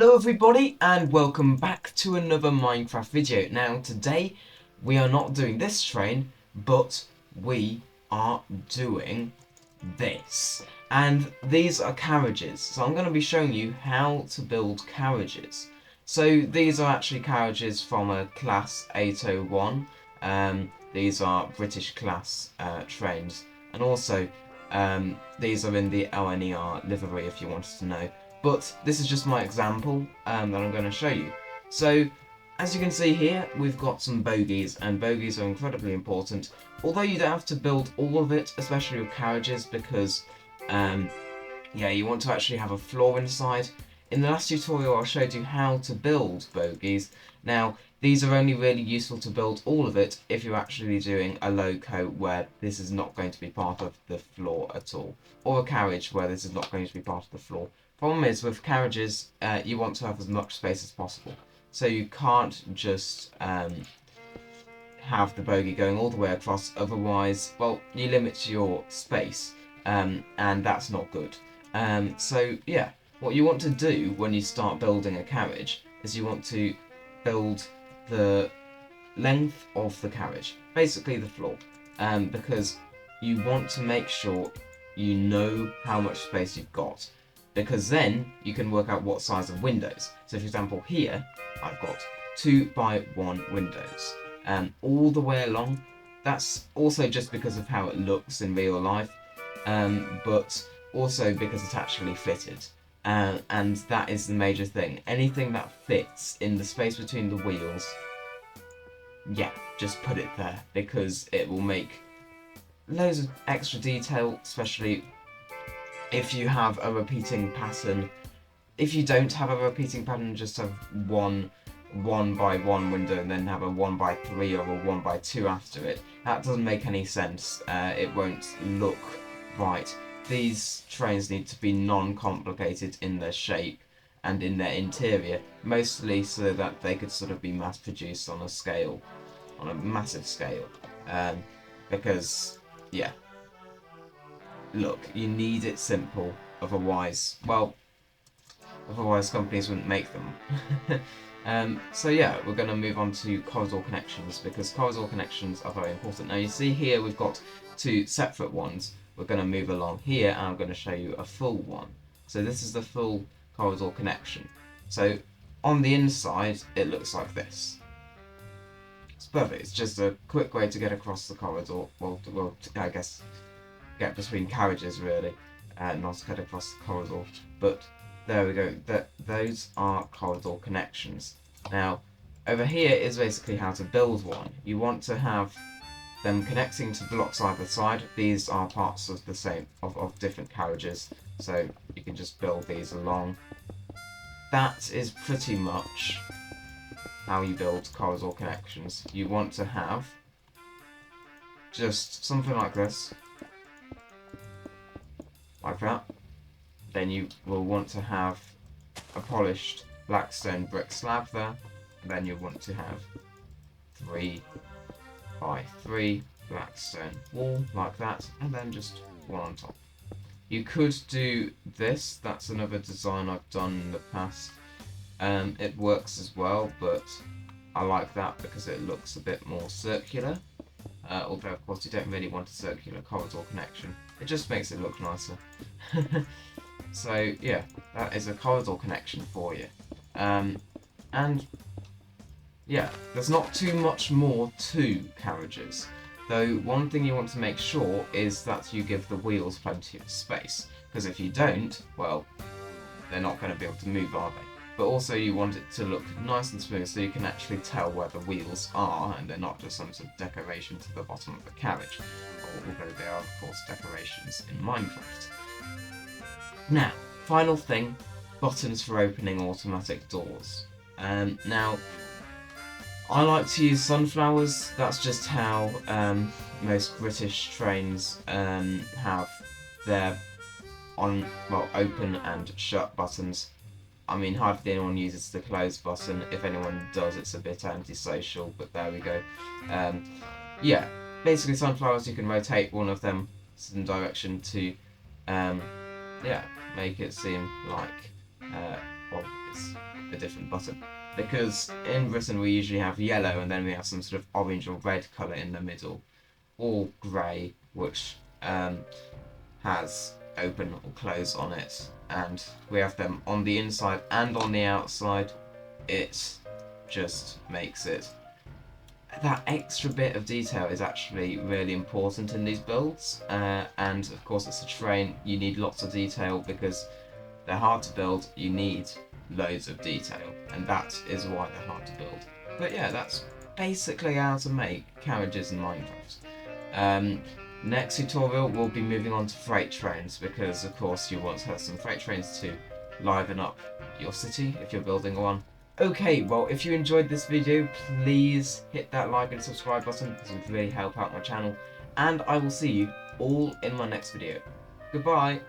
Hello everybody and welcome back to another Minecraft video. Now today we are not doing this train, but we are doing this. And these are carriages. So I'm going to be showing you how to build carriages. So these are actually carriages from a class 801. These are British class trains. And also these are in the LNER livery if you wanted to know. But this is just my example that I'm going to show you. So, as you can see here, we've got some bogies, and bogies are incredibly important. Although you don't have to build all of it, especially with carriages, because, you want to actually have a floor inside. In the last tutorial, I showed you how to build bogies. Now, these are only really useful to build all of it if you're actually doing a loco where this is not going to be part of the floor at all, or a carriage where this is not going to be part of the floor. Problem is, with carriages, you want to have as much space as possible. So you can't just have the bogie going all the way across, otherwise, well, you limit your space, and that's not good. So yeah, what you want to do when you start building a carriage is you want to build the length of the carriage, basically the floor, because you want to make sure you know how much space you've got. Because then you can work out what size of windows. So for example here, I've got 2x1 windows all the way along. That's also just because of how it looks in real life, but also because it's actually fitted. And that is the major thing. Anything that fits in the space between the wheels, yeah, just put it there, because it will make loads of extra detail, especially if you have a repeating pattern. If you don't have a repeating pattern, just have one 1x1 window and then have a 1x3 or a 1x2 after it. That doesn't make any sense. It won't look right. These trains need to be non-complicated in their shape and in their interior, mostly so that they could sort of be mass-produced on a scale, on a massive scale. Because, yeah. Look, you need it simple, otherwise companies wouldn't make them. So yeah, we're going to move on to corridor connections, because corridor connections are very important. Now you see here we've got two separate ones. We're going to move along here and I'm going to show you a full one. So this is the full corridor connection. So on the inside it looks like this. It's perfect. It's just a quick way to get across the corridor. Well, I guess get between carriages really, not get across the corridor. But there we go. Those are corridor connections. Now, over here is basically how to build one. You want to have them connecting to blocks either side. These are parts of the same of different carriages, so you can just build these along. That is pretty much how you build corridor connections. You want to have just something like this. Like that. Then you will want to have a polished black stone brick slab there. And then you'll want to have 3x3 black stone wall like that, and then just one on top. You could do this. That's another design I've done in the past. It works as well, but I like that because it looks a bit more circular. Although of course you don't really want a circular corridor connection. It just makes it look nicer. So yeah, that is a corridor connection for you. And yeah, there's not too much more to carriages. Though one thing you want to make sure is that you give the wheels plenty of space. Because if you don't, well, they're not going to be able to move, are they? But also you want it to look nice and smooth so you can actually tell where the wheels are and they're not just some sort of decoration to the bottom of the carriage. Although they are of course decorations in Minecraft. Now, final thing, buttons for opening automatic doors. Now, I like to use sunflowers. That's just how most British trains have their open and shut buttons. I mean, hardly anyone uses the close button. If anyone does, it's a bit antisocial, but there we go. Yeah, basically sunflowers, you can rotate one of them in direction to, make it seem like, it's a different button. Because in Britain we usually have yellow and then we have some sort of orange or red colour in the middle, or grey, which has open or close on it, and we have them on the inside and on the outside. It just makes it, that extra bit of detail is actually really important in these builds, and of course it's a train, you need lots of detail because they're hard to build, you need loads of detail, and that is why they're hard to build. But yeah, that's basically how to make carriages in Minecraft. Next tutorial we'll be moving on to freight trains, because of course you want to have some freight trains to liven up your city if you're building one. Okay, well, if you enjoyed this video, please hit that like and subscribe button. This would really help out my channel. And I will see you all in my next video. Goodbye!